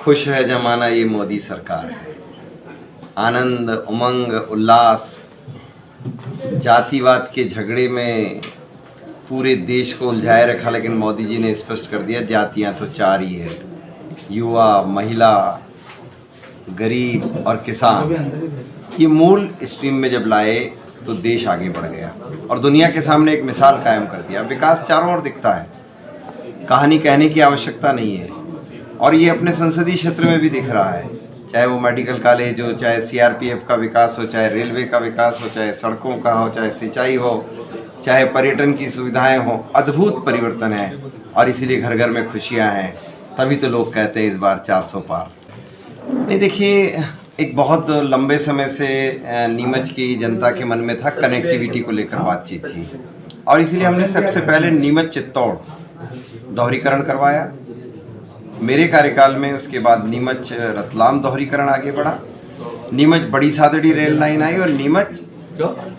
खुश है जमाना, ये मोदी सरकार है। आनंद, उमंग, उल्लास, जातिवाद के झगड़े में पूरे देश को उलझाए रखा, लेकिन मोदी जी ने स्पष्ट कर दिया जातियां तो चार ही है, युवा, महिला, गरीब और किसान। ये मूल स्ट्रीम में जब लाए तो देश आगे बढ़ गया और दुनिया के सामने एक मिसाल कायम कर दिया। विकास चारों ओर दिखता है, कहानी कहने की आवश्यकता नहीं है। और ये अपने संसदीय क्षेत्र में भी दिख रहा है, चाहे वो मेडिकल कॉलेज हो, चाहे सीआरपीएफ का विकास हो, चाहे रेलवे का विकास हो, चाहे सड़कों का हो, चाहे सिंचाई हो, चाहे पर्यटन की सुविधाएं हो। अद्भुत परिवर्तन है और इसीलिए घर घर में खुशियां हैं। तभी तो लोग कहते हैं इस बार 400 पार। नहीं, देखिए, एक बहुत लंबे समय से नीमच की जनता के मन में था, कनेक्टिविटी को लेकर बातचीत थी और इसीलिए हमने सबसे पहले नीमच चित्तौड़ दोहरीकरण करवाया मेरे कार्यकाल में। उसके बाद नीमच रतलाम दोहरीकरण आगे बढ़ा, नीमच बड़ी सादड़ी रेल लाइन आई और नीमच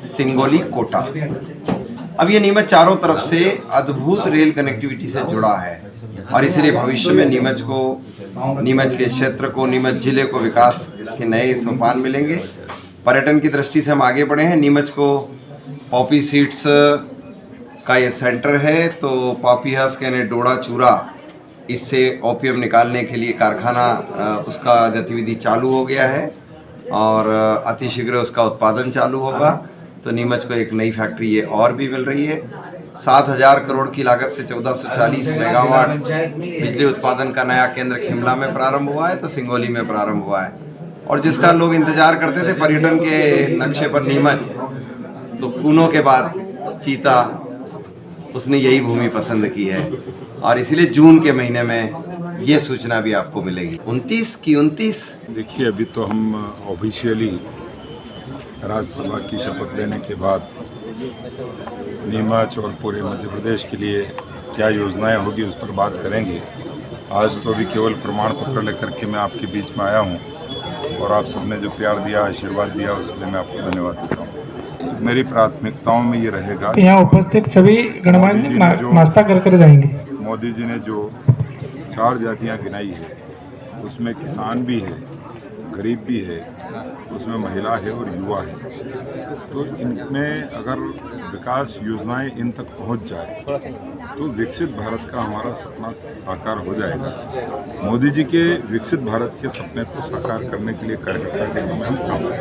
सिंगोली कोटा। अब ये नीमच चारों तरफ से अद्भुत रेल कनेक्टिविटी से जुड़ा है और इसलिए भविष्य में नीमच के क्षेत्र को, नीमच जिले को विकास के नए सोपान मिलेंगे। पर्यटन की दृष्टि से हम आगे बढ़े हैं। नीमच को पॉपी सीड्स का ये सेंटर है, तो पॉपी हस्क यानी डोडा चूरा, इससे ओपीएम निकालने के लिए कारखाना उसका गतिविधि चालू हो गया है और अतिशीघ्र उसका उत्पादन चालू होगा। तो नीमच को एक नई फैक्ट्री ये और भी मिल रही है। 7,000 करोड़ की लागत से 1440 मेगावाट बिजली उत्पादन का नया केंद्र शिमला में प्रारंभ हुआ है, तो सिंगोली में प्रारंभ हुआ है। और जिसका लोग इंतजार करते थे पर्यटन के नक्शे पर नीमच, तो कूनो के बाद चीता, उसने यही भूमि पसंद की है और इसीलिए जून के महीने में ये सूचना भी आपको मिलेगी। 29 देखिए, अभी तो हम ऑफिशियली राज्यसभा की शपथ लेने के बाद नीमच और पूरे मध्य प्रदेश के लिए क्या योजनाएं होगी उस पर बात करेंगे। आज तो अभी केवल प्रमाण पत्र लेकर के मैं आपके बीच में आया हूं और आप सबने जो प्यार दिया, आशीर्वाद दिया, उसके लिए मैं आपको धन्यवाद देता हूं। मेरी प्राथमिकताओं में ये रहेगा, यहाँ उपस्थित सभी गणमान्य नाश्ता कर जाएंगे। मोदी जी ने जो 4 जातियाँ गिनाई है उसमें किसान भी है, गरीब भी है, उसमें महिला है और युवा है। तो इनमें अगर विकास योजनाएं इन तक पहुंच जाए तो विकसित भारत का हमारा सपना साकार हो जाएगा। मोदी जी के विकसित भारत के सपने को साकार करने के लिए कार्यकर्ता के रूप में हम काम करेंगे।